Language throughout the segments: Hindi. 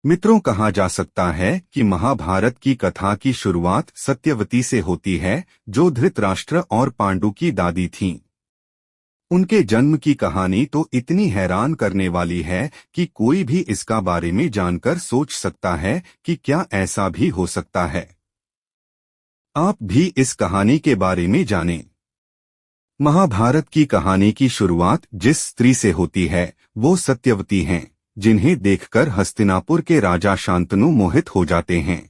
मित्रों, कहा जा सकता है कि महाभारत की कथा की शुरुआत सत्यवती से होती है, जो धृतराष्ट्र और पांडु की दादी थीं। उनके जन्म की कहानी तो इतनी हैरान करने वाली है कि कोई भी इसका बारे में जानकर सोच सकता है कि क्या ऐसा भी हो सकता है। आप भी इस कहानी के बारे में जानें। महाभारत की कहानी की शुरुआत जिस स्त्री से होती है वो सत्यवती हैं, जिन्हें देखकर हस्तिनापुर के राजा शांतनु मोहित हो जाते हैं।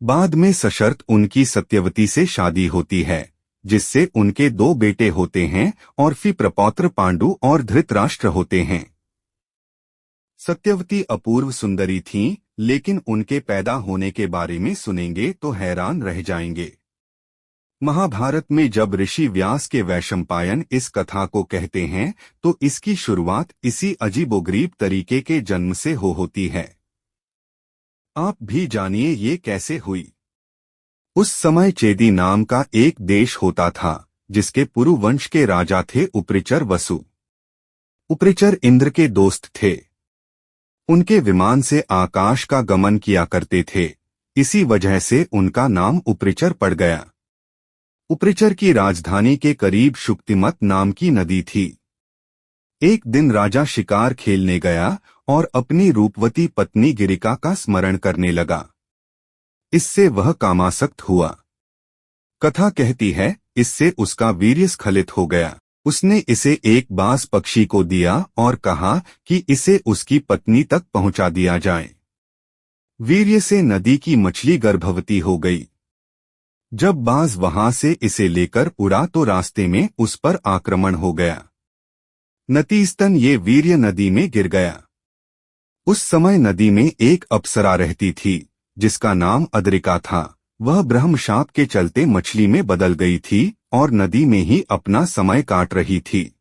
बाद में सशर्त उनकी सत्यवती से शादी होती है, जिससे उनके 2 बेटे होते हैं और फिर प्रपौत्र पांडु और धृतराष्ट्र होते हैं। सत्यवती अपूर्व सुंदरी थीं, लेकिन उनके पैदा होने के बारे में सुनेंगे तो हैरान रह जाएंगे। महाभारत में जब ऋषि व्यास के वैशंपायन इस कथा को कहते हैं तो इसकी शुरुआत इसी अजीबोगरीब तरीके के जन्म से होती है। आप भी जानिए ये कैसे हुई। उस समय चेदी नाम का एक देश होता था, जिसके पुरु वंश के राजा थे उपरिचर वसु। उपरिचर इंद्र के दोस्त थे। उनके विमान से आकाश का गमन किया करते थे, इसी वजह से उनका नाम उपरिचर पड़ गया। उपरिचर की राजधानी के करीब शुक्तिमत नाम की नदी थी। एक दिन राजा शिकार खेलने गया और अपनी रूपवती पत्नी गिरिका का स्मरण करने लगा। इससे वह कामासक्त हुआ। कथा कहती है, इससे उसका वीर्य स्खलित हो गया। उसने इसे एक बाज पक्षी को दिया और कहा कि इसे उसकी पत्नी तक पहुंचा दिया जाए। वीर्य से नदी की मछली गर्भवती हो गई। जब बाज वहां से इसे लेकर उड़ा तो रास्ते में उस पर आक्रमण हो गया। नतीजतन ये वीर्य नदी में गिर गया। उस समय नदी में एक अप्सरा रहती थी, जिसका नाम अद्रिका था। वह ब्रह्मशाप के चलते मछली में बदल गई थी और नदी में ही अपना समय काट रही थी।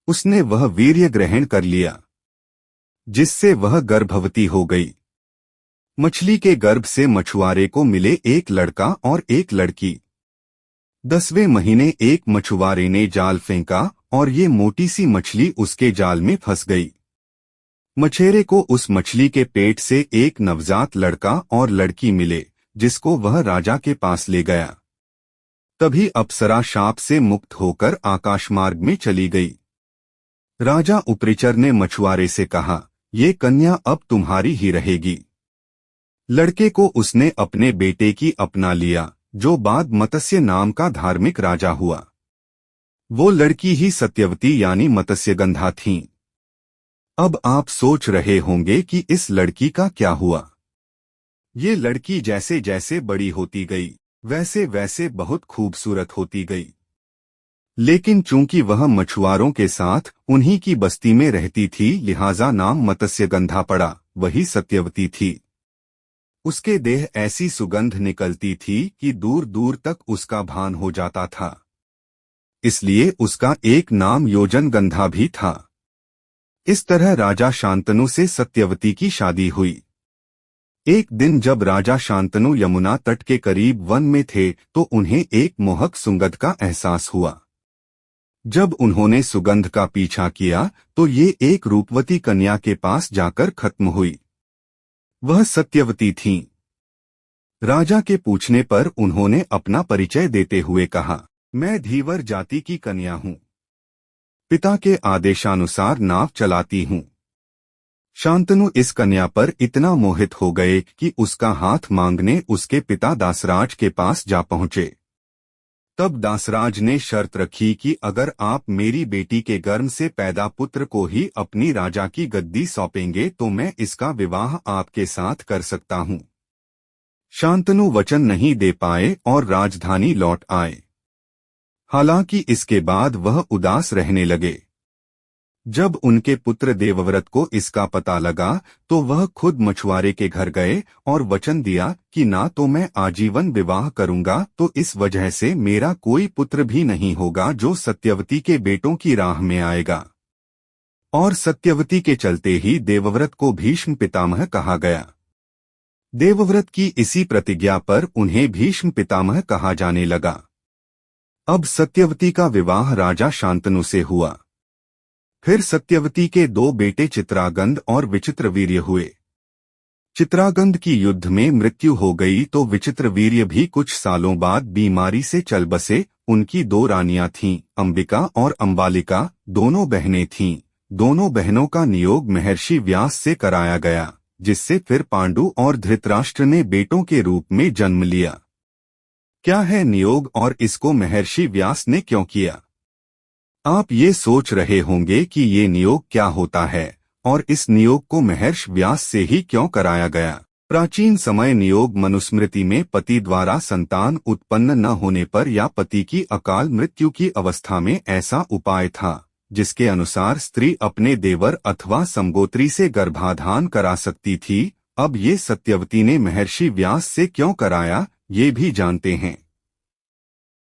उसने वह वीर्य ग्रहण कर लिया, जिससे वह गर्भवती हो गई। मछली के गर्भ से मछुआरे को मिले एक लड़का और एक लड़की। 10वें महीने एक मछुआरे ने जाल फेंका और ये मोटी सी मछली उसके जाल में फंस गई। मछेरे को उस मछली के पेट से एक नवजात लड़का और लड़की मिले, जिसको वह राजा के पास ले गया। तभी अप्सरा शाप से मुक्त होकर आकाशमार्ग में चली गई। राजा उपरिचर ने मछुआरे से कहा, ये कन्या अब तुम्हारी ही रहेगी। लड़के को उसने अपने बेटे की अपना लिया, जो बाद मत्स्य नाम का धार्मिक राजा हुआ। वो लड़की ही सत्यवती यानी मत्स्यगंधा थीं। अब आप सोच रहे होंगे कि इस लड़की का क्या हुआ। ये लड़की जैसे जैसे बड़ी होती गई, वैसे वैसे बहुत खूबसूरत होती गई। लेकिन चूंकि वह मछुआरों के साथ उन्हीं की बस्ती में रहती थी, लिहाजा नाम मत्स्यगंधा पड़ा। वही सत्यवती थी। उसके देह ऐसी सुगंध निकलती थी कि दूर दूर तक उसका भान हो जाता था। इसलिए उसका एक नाम योजनगंधा भी था। इस तरह राजा शांतनु से सत्यवती की शादी हुई। एक दिन जब राजा शांतनु यमुना तट के करीब वन में थे तो उन्हें एक मोहक सुगंध का एहसास हुआ। जब उन्होंने सुगंध का पीछा किया तो ये एक रूपवती कन्या के पास जाकर खत्म हुई। वह सत्यवती थीं। राजा के पूछने पर उन्होंने अपना परिचय देते हुए कहा, मैं धीवर जाति की कन्या हूँ। पिता के आदेशानुसार नाव चलाती हूँ। शांतनु इस कन्या पर इतना मोहित हो गए कि उसका हाथ मांगने उसके पिता दासराज के पास जा पहुँचे। तब दासराज ने शर्त रखी कि अगर आप मेरी बेटी के गर्भ से पैदा पुत्र को ही अपनी राजा की गद्दी सौंपेंगे तो मैं इसका विवाह आपके साथ कर सकता हूँ। शांतनु वचन नहीं दे पाए और राजधानी लौट आए। हालांकि इसके बाद वह उदास रहने लगे। जब उनके पुत्र देवव्रत को इसका पता लगा तो वह खुद मछुआरे के घर गए और वचन दिया कि ना तो मैं आजीवन विवाह करूंगा, तो इस वजह से मेरा कोई पुत्र भी नहीं होगा जो सत्यवती के बेटों की राह में आएगा। और सत्यवती के चलते ही देवव्रत को भीष्म पितामह कहा गया। देवव्रत की इसी प्रतिज्ञा पर उन्हें भीष्म पितामह कहा जाने लगा। अब सत्यवती का विवाह राजा शांतनु से हुआ। फिर सत्यवती के 2 बेटे चित्रागंध और विचित्रवीर्य हुए। चित्रागंध की युद्ध में मृत्यु हो गई तो विचित्रवीर्य भी कुछ सालों बाद बीमारी से चल बसे। उनकी 2 रानियां थीं, अंबिका और अंबालिका, दोनों बहनें थीं। दोनों बहनों का नियोग महर्षि व्यास से कराया गया, जिससे फिर पांडु और धृतराष्ट्र ने बेटों के रूप में जन्म लिया। क्या है नियोग और इसको महर्षि व्यास ने क्यों किया? आप ये सोच रहे होंगे कि ये नियोग क्या होता है और इस नियोग को महर्षि व्यास से ही क्यों कराया गया। प्राचीन समय नियोग मनुस्मृति में पति द्वारा संतान उत्पन्न न होने पर या पति की अकाल मृत्यु की अवस्था में ऐसा उपाय था जिसके अनुसार स्त्री अपने देवर अथवा समगोत्री से गर्भाधान करा सकती थी। अब ये सत्यवती ने महर्षि व्यास से क्यों कराया, ये भी जानते हैं।